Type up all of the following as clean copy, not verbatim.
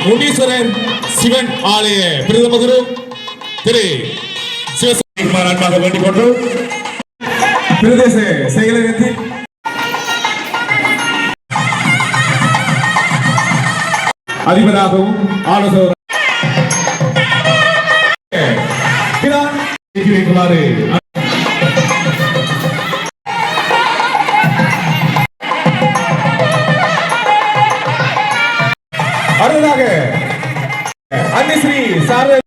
முனீஸ்வரன் சிவன் ஆலய பிரதம குரு திரு சிவகுமார் அன்பாக வேண்டிக் கொண்டு பிரதேச செயலகத்தில் அதிபராகவும் ஆலோசகர் வைக்குமாறு அடுத்ததாக அன்னிஸ்ரீ சாரதா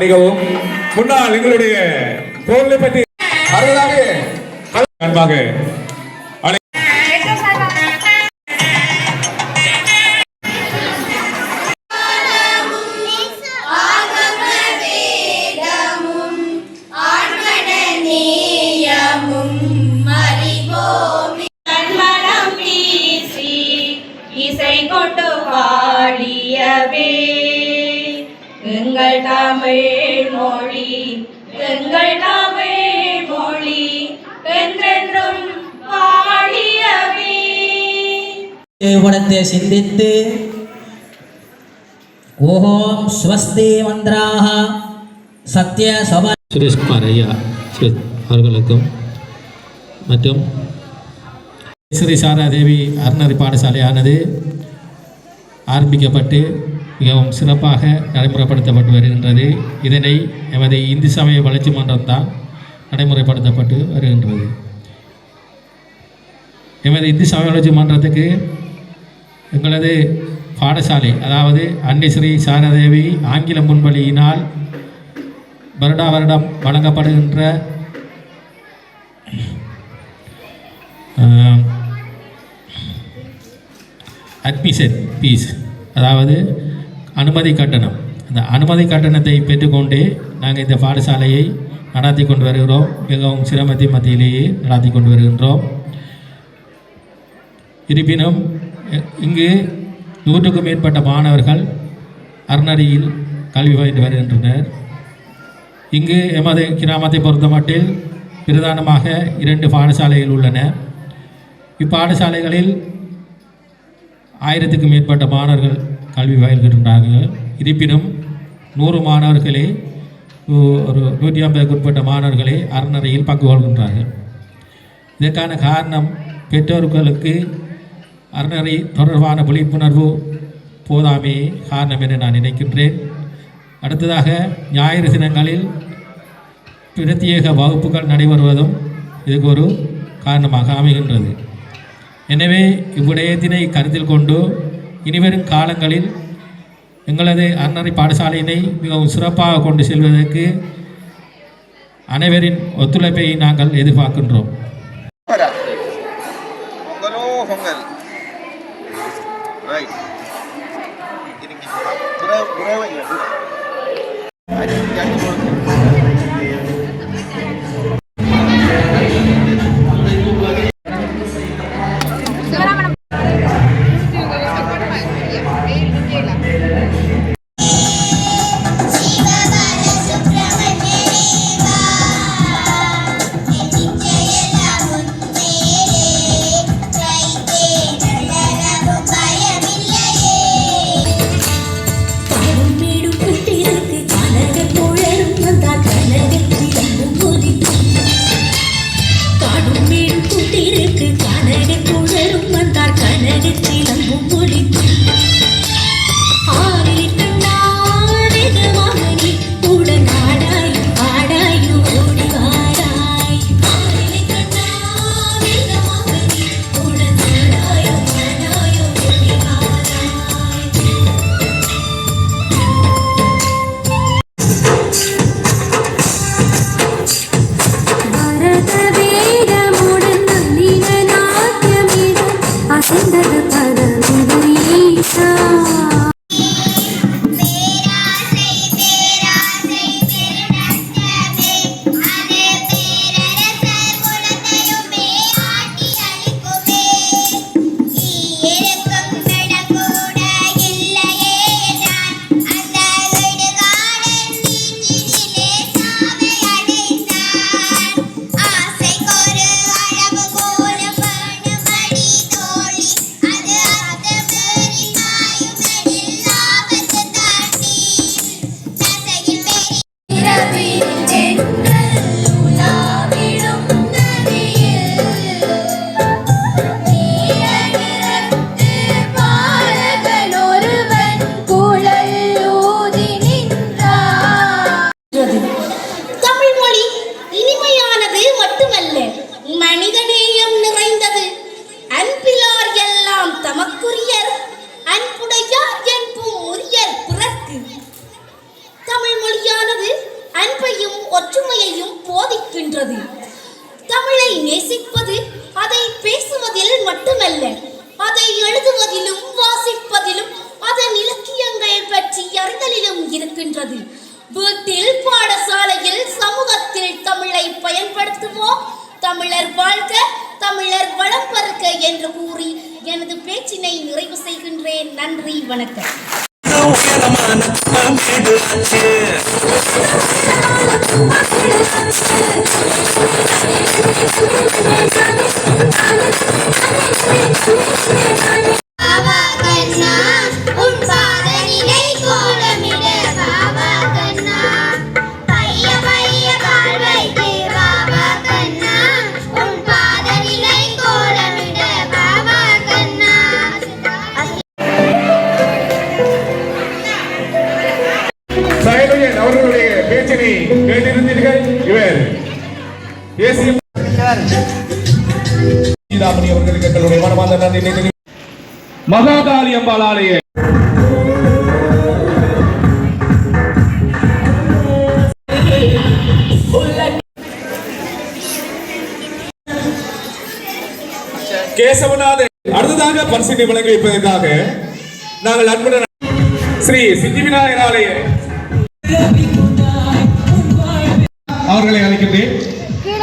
மிகவும் முன்னாள் எங்களுடைய பொருளை பற்றி அடுத்ததாக அன்பாக எங்கள் தமிழ் மொழி என்றென்றும் பாடியவே. உடனே சிந்தித்து ஓம் ஸ்வஸ்தி மந்திராக சத்ய சபா சுரேஷ்குமார் ஐயா அவர்களுக்கும் மற்றும் ஸ்ரீ சாராதேவி அறநெறி பாடசாலையானது ஆரம்பிக்கப்பட்டு மிகவும் சிறப்பாக நடைமுறைப்படுத்தப்பட்டு வருகின்றது. இதனை எமது இந்து சமய வளர்ச்சி மன்றம் தான் நடைமுறைப்படுத்தப்பட்டு வருகின்றது. எமது இந்து சமய வளர்ச்சி மன்றத்துக்கு எங்களது பாடசாலை, அதாவது அன்னை ஸ்ரீ சாரதேவி ஆங்கில முன்வழியினால் வருடா வருடம் வழங்கப்படுகின்ற அட்மிஷன் ஃபீஸ், அதாவது அனுமதி கட்டணம், அந்த அனுமதி கட்டணத்தை பெற்றுக்கொண்டு நாங்கள் இந்த பாடசாலையை நடத்தி கொண்டு வருகிறோம். மிகவும் சிரமத்தின் மத்தியிலேயே நடத்தி கொண்டு வருகின்றோம். இருப்பினும் இங்கு 100க்கும் மேற்பட்ட மாணவர்கள் அறநெறியில் கல்வி பயின்று வருகின்றனர். இங்கு எமது கிராமத்தை பொறுத்த மட்டில் பிரதானமாக 2 பாடசாலைகள் உள்ளன. இப்பாடசாலைகளில் 1000க்கும் மேற்பட்ட மாணவர்கள் கல்வி பயில்கின்றார்கள். இருப்பினும் 100 மாணவர்களே, ஒரு 150க்கு உட்பட்ட மாணவர்களே அறநெறியில் பங்கு கொள்கின்றார்கள். இதற்கான காரணம் பெற்றோர்களுக்கு அறநெறி தொடர்பான விழிப்புணர்வு போதாமே காரணம் என நான் நினைக்கின்றேன். அடுத்ததாக ஞாயிறு தினங்களில் பிரத்யேக வகுப்புகள் நடைபெறுவதும் இதுக்கு ஒரு காரணமாக அமைகின்றது. எனவே இவ்விடயத்தினை கருத்தில் கொண்டு இனிவரும் காலங்களில் எங்களது அறநெறி பாடசாலையினை மிகவும் சிறப்பாக கொண்டு செல்வதற்கு அனைவரின் ஒத்துழைப்பை நாங்கள் எதிர்பார்க்கின்றோம். Don't காடும் மேடும் கூட்டிருக்கு கனடு குழலும் வந்தார் கனடு சிலம்பும் ஒளிக்கும் ஆறில் கண்ணாடகமாக நீ கூட நாடாயும் ஆடாயும் ஓடி வாராய் ஆறில் கண்ணாடகமாக நீ கூட நாடாயும் ஆடாயும் ஓடி வாராய் பரத வேகமுடன் நந்தின நாட்டியமிடம் அசைந்தது பதவிது ஈசா பேராசை பேராசை பெருநஷ்டமே அது பேரரசர் குலத்தையுமே ஆட்டி அழிக்குமே ஈருக்கும் நடக்கூட இல்லையே என்றான் அந்த இடுகாடன் நீங்கினிலே சாவை அடைந்தான் ஆசைக்கொரு அளவு கோலம் வேணுமடி தோழி அது அர்த்தமேறி மாயுமெனில் ஆபத்து தாண்டி தசையில் பெரிய தமிழ் மொழி இனிமையானது மட்டுமல்ல மனிதநேயம் நிறைந்தது அன்பிலார் எல்லாம் தமக்குரியர் அன்புடையார் என்பும் உரியர் பிறர்க்கு தமிழ் மொழியானது அன்பையும் ஒற்றுமையையும் போதிக்கின்றது தமிழை நேசிப்பது அதை பேசுவதில் மட்டுமல்ல அதை எழுதுவதிலும் வாசிப்பதிலும் அதன் இலக்கியங்கள் பற்றி அறிதலிலும் இருக்கின்றது வீட்டில் பாடசாலையில் சமூகத்தில் தமிழை பயன்படுத்துவோம் தமிழர் வாழ்க தமிழர் வளம் பருக்க என்று கூறி எனது பேச்சினை நிறைவு செய்கின்றேன் நன்றி வணக்கம் பாவா கண்ணா உன் பாதனிலை கோலமிட பாவா கண்ணா பைய பைய கால் வைத்து பாவா கண்ணா உன் பாதனிலை கோலமிட பாவா கண்ணா சைலேந்திரன் அவர்களுடைய பேச்சினை கேட்டிருந்தீர்கள். இவர் தேசிய சீதாமணி அவர்களுக்கு எங்களுடைய மனமார்ந்த நன்றி தெரிவித்துக் மகாகாளி அம்பாள் ஆலய கேசவநாதன் அடுத்ததாக பரிசினை வழங்கி வைப்பதற்காக நாங்கள் அன்புடன் ஸ்ரீ சித்தி விநாயகர் ஆலய அவர்களை அழைக்கின்றேன்.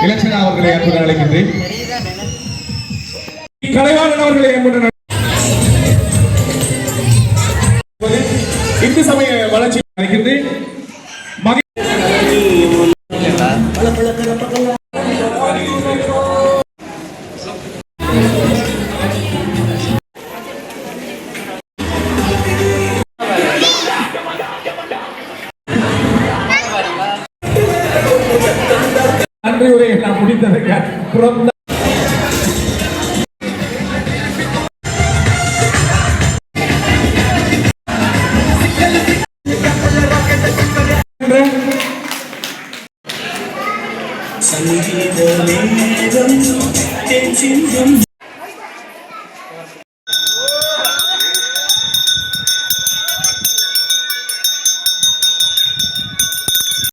இலட்சணா அவர்களை அன்புடன் அழைக்கின்றேன். கலைவாணன் அவர்களை அன்புடன் இந்து சமய வளர்ச்சி அழைக்கின்றேன். நன்றி உரையை நான் முடித்ததற்கு அப்புறம் சங்கீத நேரம்